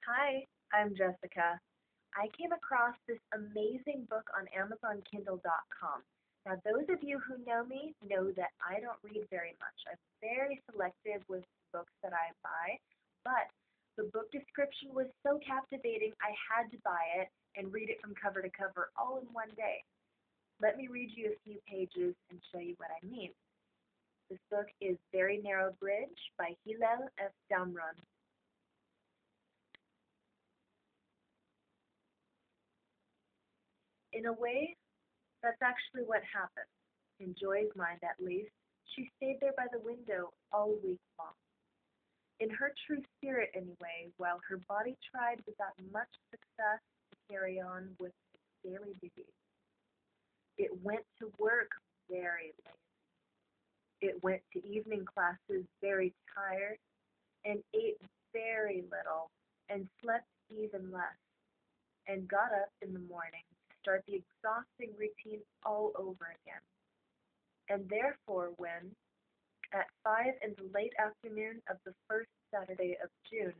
Hi, I'm Jessica. I came across this amazing book on AmazonKindle.com. Now, those of you who know me know that I don't read very much. I'm very selective with books that I buy, but the book description was so captivating I had to buy it and read it from cover to cover all in one day. Let me read you a few pages and show you what I mean. This book is Very Narrow Bridge by Hillel F. Damron. In a way, that's actually what happened. In Joy's mind, at least, she stayed there by the window all week long. In her true spirit, anyway, while her body tried without much success to carry on with its daily duties. It went to work very late. It went to evening classes very tired and ate very little and slept even less and got up in the morning to start the exhausting routine all over again. And therefore, when, at 5 in the late afternoon of the first Saturday of June,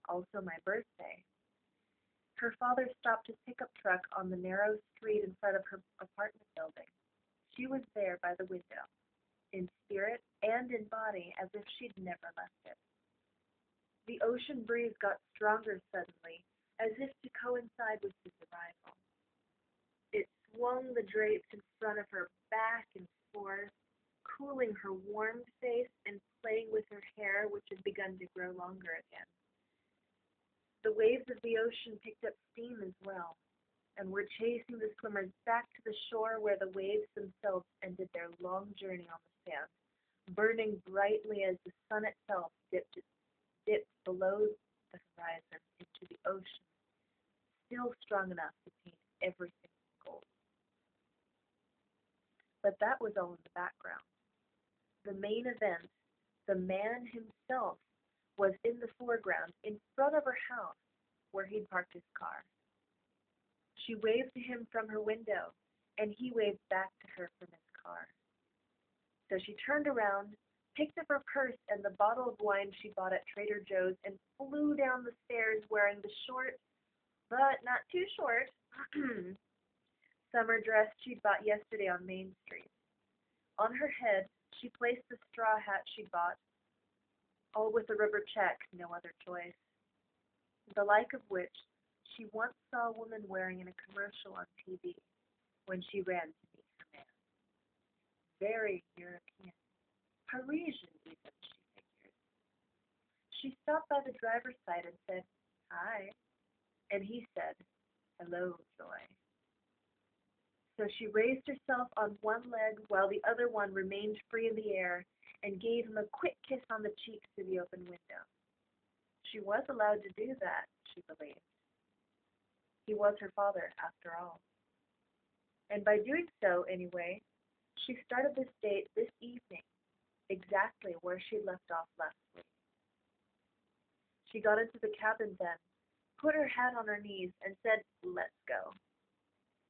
also my birthday, her father stopped his pickup truck on the narrow street in front of her apartment building, she was there by the window, in spirit and in body as if she'd never left it. The ocean breeze got stronger suddenly, as if to coincide with his arrival. It swung the drapes in front of her back and forth, cooling her warmed face and playing with her hair, which had begun to grow longer again. The waves of the ocean picked up steam as well, and were chasing the swimmers back to the shore where the waves themselves ended their long journey on the sand, burning brightly as the sun itself dipped below the horizon into the ocean, still strong enough to paint everything gold. But that was all in the background. The main event, the man himself, was in the foreground, in front of her house, where he'd parked his car. She waved to him from her window, and he waved back to her from his car. So she turned around, picked up her purse and the bottle of wine she bought at Trader Joe's, and flew down the stairs wearing the short, but not too short, summer dress she'd bought yesterday on Main Street. On her head, she placed the straw hat she'd bought, all with a rubber check, no other choice, the like of which she once saw a woman wearing in a commercial on TV when she ran to meet her man. Very European, Parisian even, she figured. She stopped by the driver's side and said, "Hi," and he said, "Hello, Joy." So she raised herself on one leg while the other one remained free in the air and gave him a quick kiss on the cheek through the open window. She was allowed to do that, she believed. He was her father, after all. And by doing so, anyway, she started this date this evening, exactly where she left off last week. She got into the cabin then, put her hat on her knees, and said, "Let's go."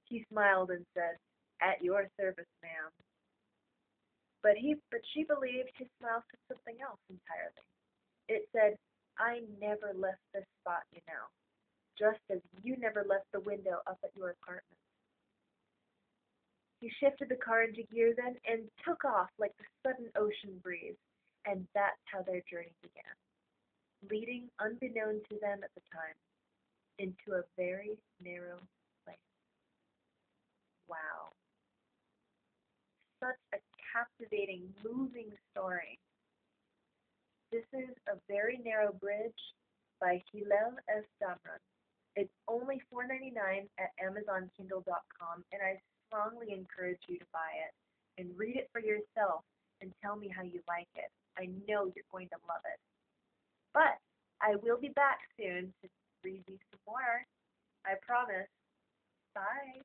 He smiled and said, "At your service, ma'am." But she believed his smile said something else entirely. It said, "I never left this spot, you know, just as you never left the window up at your apartment." He shifted the car into gear then and took off like the sudden ocean breeze, and that's how their journey began, leading, unbeknown to them at the time, into a very narrow place. Wow. Such a captivating, moving story. This is A Very Narrow Bridge by Hillel F. Damron. It's only $4.99 at AmazonKindle.com, and I strongly encourage you to buy it and read it for yourself and tell me how you like it. I know you're going to love it. But I will be back soon to read you some more. I promise. Bye.